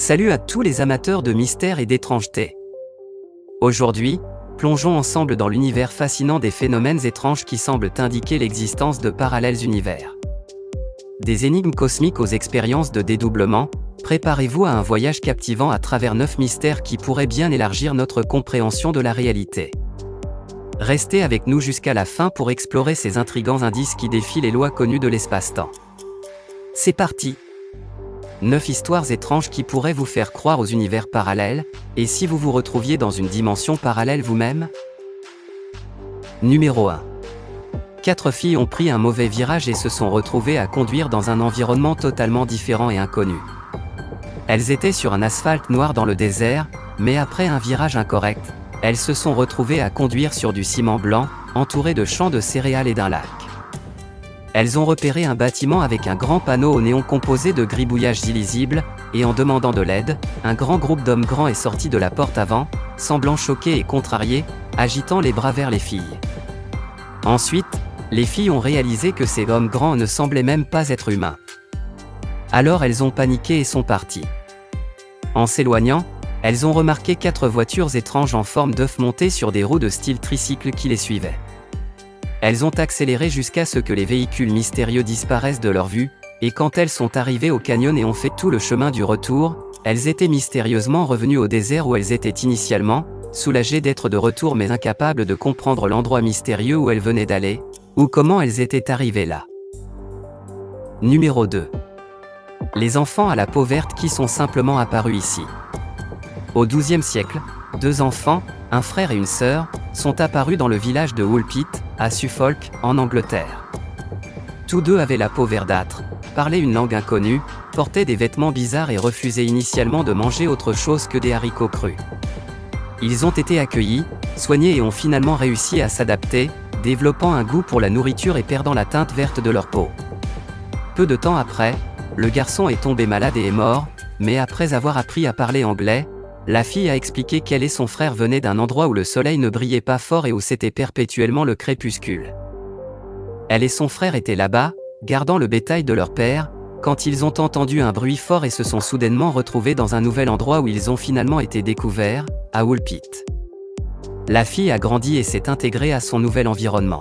Salut à tous les amateurs de mystère et d'étrangeté. Aujourd'hui, plongeons ensemble dans l'univers fascinant des phénomènes étranges qui semblent indiquer l'existence de parallèles univers. Des énigmes cosmiques aux expériences de dédoublement, préparez-vous à un voyage captivant à travers 9 mystères qui pourraient bien élargir notre compréhension de la réalité. Restez avec nous jusqu'à la fin pour explorer ces intrigants indices qui défient les lois connues de l'espace-temps. C'est parti! 9 histoires étranges qui pourraient vous faire croire aux univers parallèles, et si vous vous retrouviez dans une dimension parallèle vous-même? Numéro 1. 4 filles ont pris un mauvais virage et se sont retrouvées à conduire dans un environnement totalement différent et inconnu. Elles étaient sur un asphalte noir dans le désert, mais après un virage incorrect, elles se sont retrouvées à conduire sur du ciment blanc, entouré de champs de céréales et d'un lac. Elles ont repéré un bâtiment avec un grand panneau au néon composé de gribouillages illisibles, et en demandant de l'aide, un grand groupe d'hommes grands est sorti de la porte avant, semblant choqués et contrariés, agitant les bras vers les filles. Ensuite, les filles ont réalisé que ces hommes grands ne semblaient même pas être humains. Alors elles ont paniqué et sont parties. En s'éloignant, elles ont remarqué 4 voitures étranges en forme d'œuf montées sur des roues de style tricycle qui les suivaient. Elles ont accéléré jusqu'à ce que les véhicules mystérieux disparaissent de leur vue, et quand elles sont arrivées au canyon et ont fait tout le chemin du retour, elles étaient mystérieusement revenues au désert où elles étaient initialement, soulagées d'être de retour mais incapables de comprendre l'endroit mystérieux où elles venaient d'aller, ou comment elles étaient arrivées là. Numéro 2. Les enfants à la peau verte qui sont simplement apparus ici. Au XIIe siècle, 2 enfants, un frère et une sœur, sont apparus dans le village de Woolpit, à Suffolk, en Angleterre. Tous deux avaient la peau verdâtre, parlaient une langue inconnue, portaient des vêtements bizarres et refusaient initialement de manger autre chose que des haricots crus. Ils ont été accueillis, soignés et ont finalement réussi à s'adapter, développant un goût pour la nourriture et perdant la teinte verte de leur peau. Peu de temps après, le garçon est tombé malade et est mort, mais après avoir appris à parler anglais, la fille a expliqué qu'elle et son frère venaient d'un endroit où le soleil ne brillait pas fort et où c'était perpétuellement le crépuscule. Elle et son frère étaient là-bas, gardant le bétail de leur père, quand ils ont entendu un bruit fort et se sont soudainement retrouvés dans un nouvel endroit où ils ont finalement été découverts, à Woolpit. La fille a grandi et s'est intégrée à son nouvel environnement.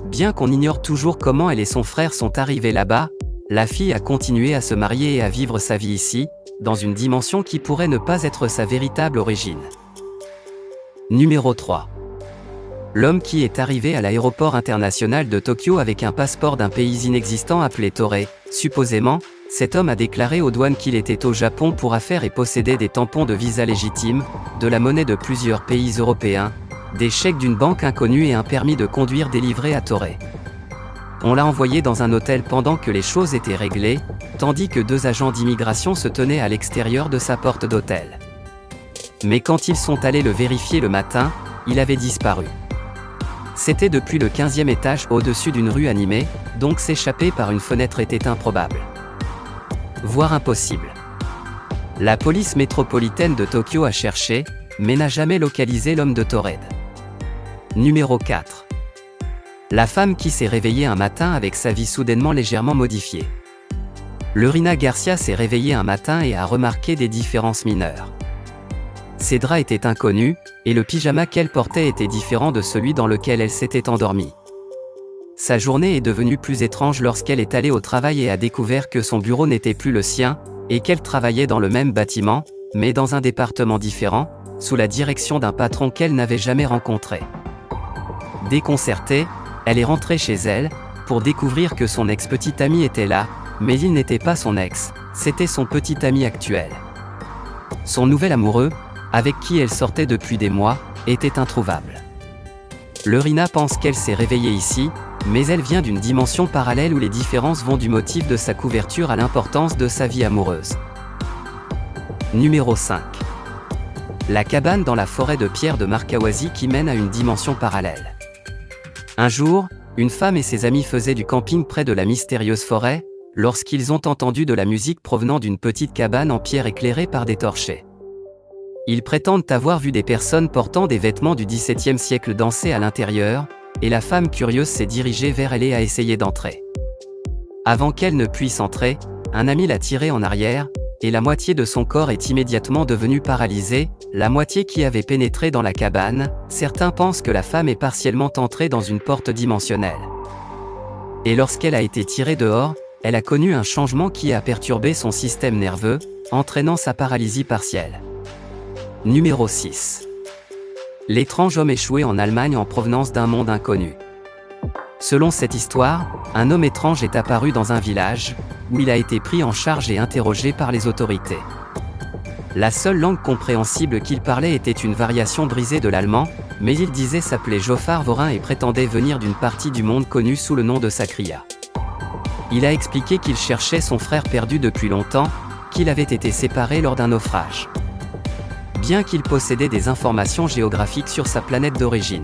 Bien qu'on ignore toujours comment elle et son frère sont arrivés là-bas, la fille a continué à se marier et à vivre sa vie ici, dans une dimension qui pourrait ne pas être sa véritable origine. Numéro 3. L'homme qui est arrivé à l'aéroport international de Tokyo avec un passeport d'un pays inexistant appelé Toré. Supposément, cet homme a déclaré aux douanes qu'il était au Japon pour affaires et possédait des tampons de visa légitimes, de la monnaie de plusieurs pays européens, des chèques d'une banque inconnue et un permis de conduire délivré à Toré. On l'a envoyé dans un hôtel pendant que les choses étaient réglées, tandis que 2 agents d'immigration se tenaient à l'extérieur de sa porte d'hôtel. Mais quand ils sont allés le vérifier le matin, il avait disparu. C'était depuis le 15e étage au-dessus d'une rue animée, donc s'échapper par une fenêtre était improbable. Voire impossible. La police métropolitaine de Tokyo a cherché, mais n'a jamais localisé l'homme de Torred. Numéro 4. La femme qui s'est réveillée un matin avec sa vie soudainement légèrement modifiée. Lorena Garcia s'est réveillée un matin et a remarqué des différences mineures. Ses draps étaient inconnus, et le pyjama qu'elle portait était différent de celui dans lequel elle s'était endormie. Sa journée est devenue plus étrange lorsqu'elle est allée au travail et a découvert que son bureau n'était plus le sien, et qu'elle travaillait dans le même bâtiment, mais dans un département différent, sous la direction d'un patron qu'elle n'avait jamais rencontré. Déconcertée, elle est rentrée chez elle, pour découvrir que son ex-petit ami était là, mais il n'était pas son ex, c'était son petit ami actuel. Son nouvel amoureux, avec qui elle sortait depuis des mois, était introuvable. Lorena pense qu'elle s'est réveillée ici, mais elle vient d'une dimension parallèle où les différences vont du motif de sa couverture à l'importance de sa vie amoureuse. Numéro 5. La cabane dans la forêt de pierre de Markawazi qui mène à une dimension parallèle. Un jour, une femme et ses amis faisaient du camping près de la mystérieuse forêt, lorsqu'ils ont entendu de la musique provenant d'une petite cabane en pierre éclairée par des torchets. Ils prétendent avoir vu des personnes portant des vêtements du XVIIe siècle danser à l'intérieur, et la femme curieuse s'est dirigée vers elle et a essayé d'entrer. Avant qu'elle ne puisse entrer, un ami l'a tirée en arrière, et la moitié de son corps est immédiatement devenue paralysée, la moitié qui avait pénétré dans la cabane. Certains pensent que la femme est partiellement entrée dans une porte dimensionnelle. Et lorsqu'elle a été tirée dehors, elle a connu un changement qui a perturbé son système nerveux, entraînant sa paralysie partielle. Numéro 6. L'étrange homme échoué en Allemagne en provenance d'un monde inconnu. Selon cette histoire, un homme étrange est apparu dans un village, où il a été pris en charge et interrogé par les autorités. La seule langue compréhensible qu'il parlait était une variation brisée de l'allemand, mais il disait s'appeler Joffar Vorin et prétendait venir d'une partie du monde connue sous le nom de Sakria. Il a expliqué qu'il cherchait son frère perdu depuis longtemps, qu'il avait été séparé lors d'un naufrage. Bien qu'il possédait des informations géographiques sur sa planète d'origine,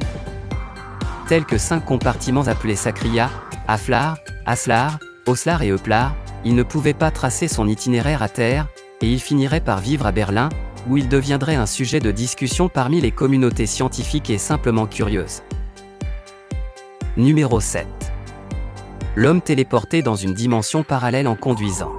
tels que 5 compartiments appelés Sakria, Aflar, Aslar, Oslar et Euplar, il ne pouvait pas tracer son itinéraire à terre, et il finirait par vivre à Berlin, où il deviendrait un sujet de discussion parmi les communautés scientifiques et simplement curieuses. Numéro 7. L'homme téléporté dans une dimension parallèle en conduisant.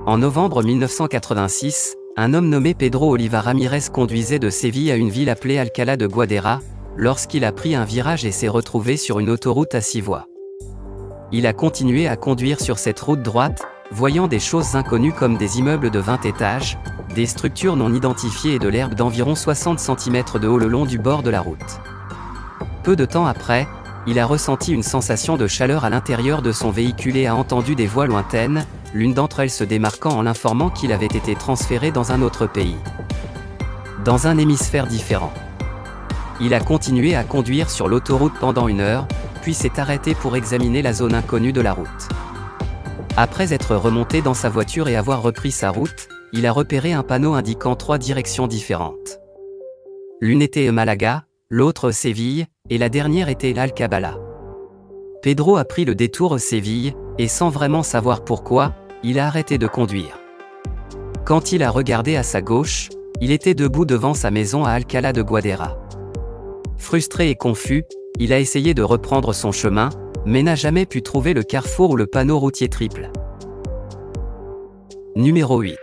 En novembre 1986, un homme nommé Pedro Oliva Ramirez conduisait de Séville à une ville appelée Alcalá de Guadera, lorsqu'il a pris un virage et s'est retrouvé sur une autoroute à 6 voies. Il a continué à conduire sur cette route droite, voyant des choses inconnues comme des immeubles de 20 étages, des structures non identifiées et de l'herbe d'environ 60 cm de haut le long du bord de la route. Peu de temps après, il a ressenti une sensation de chaleur à l'intérieur de son véhicule et a entendu des voix lointaines, l'une d'entre elles se démarquant en l'informant qu'il avait été transféré dans un autre pays, dans un hémisphère différent. Il a continué à conduire sur l'autoroute pendant 1 heure, puis s'est arrêté pour examiner la zone inconnue de la route. Après être remonté dans sa voiture et avoir repris sa route, il a repéré un panneau indiquant 3 directions différentes. L'une était Malaga, l'autre Séville, et la dernière était l'Alcabala. Pedro a pris le détour Séville, et sans vraiment savoir pourquoi, il a arrêté de conduire. Quand il a regardé à sa gauche, il était debout devant sa maison à Alcalá de Guadera. Frustré et confus, il a essayé de reprendre son chemin, mais n'a jamais pu trouver le carrefour ou le panneau routier triple. Numéro 8.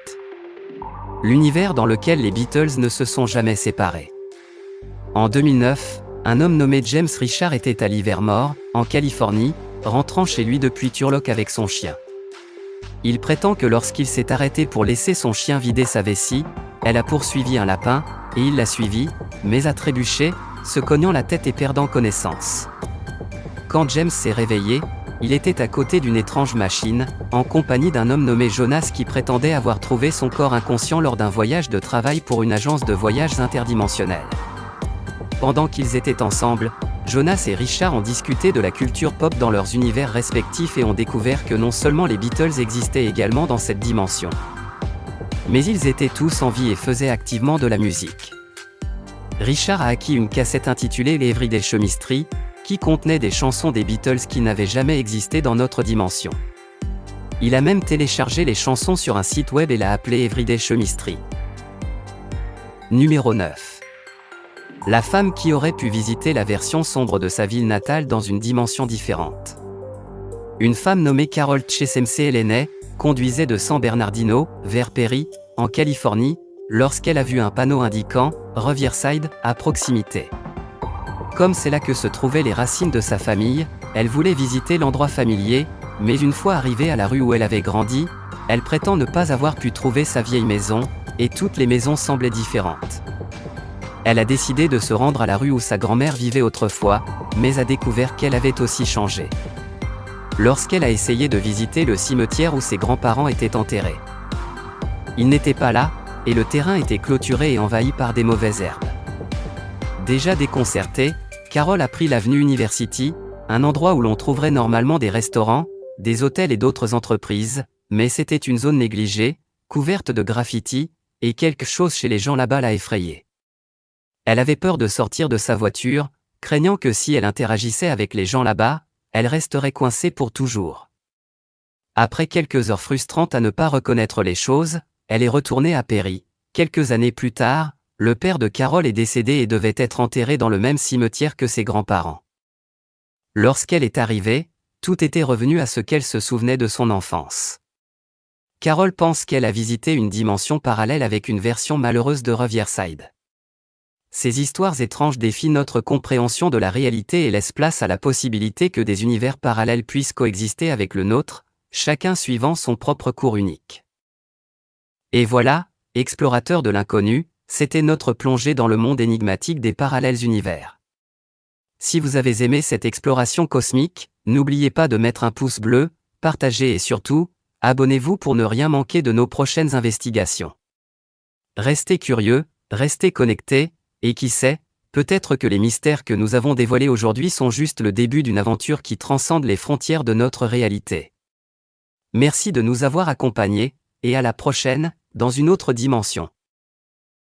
L'univers dans lequel les Beatles ne se sont jamais séparés. En 2009, un homme nommé James Richard était à Livermore, en Californie, rentrant chez lui depuis Turlock avec son chien. Il prétend que lorsqu'il s'est arrêté pour laisser son chien vider sa vessie, elle a poursuivi un lapin, et il l'a suivi, mais a trébuché, se cognant la tête et perdant connaissance. Quand James s'est réveillé, il était à côté d'une étrange machine, en compagnie d'un homme nommé Jonas qui prétendait avoir trouvé son corps inconscient lors d'un voyage de travail pour une agence de voyages interdimensionnelle. Pendant qu'ils étaient ensemble, Jonas et Richard ont discuté de la culture pop dans leurs univers respectifs et ont découvert que non seulement les Beatles existaient également dans cette dimension, mais ils étaient tous en vie et faisaient activement de la musique. Richard a acquis une cassette intitulée Everyday Chemistry, qui contenait des chansons des Beatles qui n'avaient jamais existé dans notre dimension. Il a même téléchargé les chansons sur un site web et l'a appelé Everyday Chemistry. Numéro 9. La femme qui aurait pu visiter la version sombre de sa ville natale dans une dimension différente. Une femme nommée Carol Chesmc Elleney conduisait de San Bernardino, vers Perry, en Californie, lorsqu'elle a vu un panneau indiquant « Riverside » à proximité. Comme c'est là que se trouvaient les racines de sa famille, elle voulait visiter l'endroit familier, mais une fois arrivée à la rue où elle avait grandi, elle prétend ne pas avoir pu trouver sa vieille maison, et toutes les maisons semblaient différentes. Elle a décidé de se rendre à la rue où sa grand-mère vivait autrefois, mais a découvert qu'elle avait aussi changé. Lorsqu'elle a essayé de visiter le cimetière où ses grands-parents étaient enterrés, ils n'étaient pas là, et le terrain était clôturé et envahi par des mauvaises herbes. Déjà déconcertée, Carol a pris l'avenue University, un endroit où l'on trouverait normalement des restaurants, des hôtels et d'autres entreprises, mais c'était une zone négligée, couverte de graffitis, et quelque chose chez les gens là-bas l'a effrayée. Elle avait peur de sortir de sa voiture, craignant que si elle interagissait avec les gens là-bas, elle resterait coincée pour toujours. Après quelques heures frustrantes à ne pas reconnaître les choses, elle est retournée à Perry. Quelques années plus tard, le père de Carol est décédé et devait être enterré dans le même cimetière que ses grands-parents. Lorsqu'elle est arrivée, tout était revenu à ce qu'elle se souvenait de son enfance. Carol pense qu'elle a visité une dimension parallèle avec une version malheureuse de Riverside. Ces histoires étranges défient notre compréhension de la réalité et laissent place à la possibilité que des univers parallèles puissent coexister avec le nôtre, chacun suivant son propre cours unique. Et voilà, explorateurs de l'inconnu, c'était notre plongée dans le monde énigmatique des parallèles univers. Si vous avez aimé cette exploration cosmique, n'oubliez pas de mettre un pouce bleu, partagez et surtout, abonnez-vous pour ne rien manquer de nos prochaines investigations. Restez curieux, restez connectés, et qui sait, peut-être que les mystères que nous avons dévoilés aujourd'hui sont juste le début d'une aventure qui transcende les frontières de notre réalité. Merci de nous avoir accompagnés, et à la prochaine, dans une autre dimension.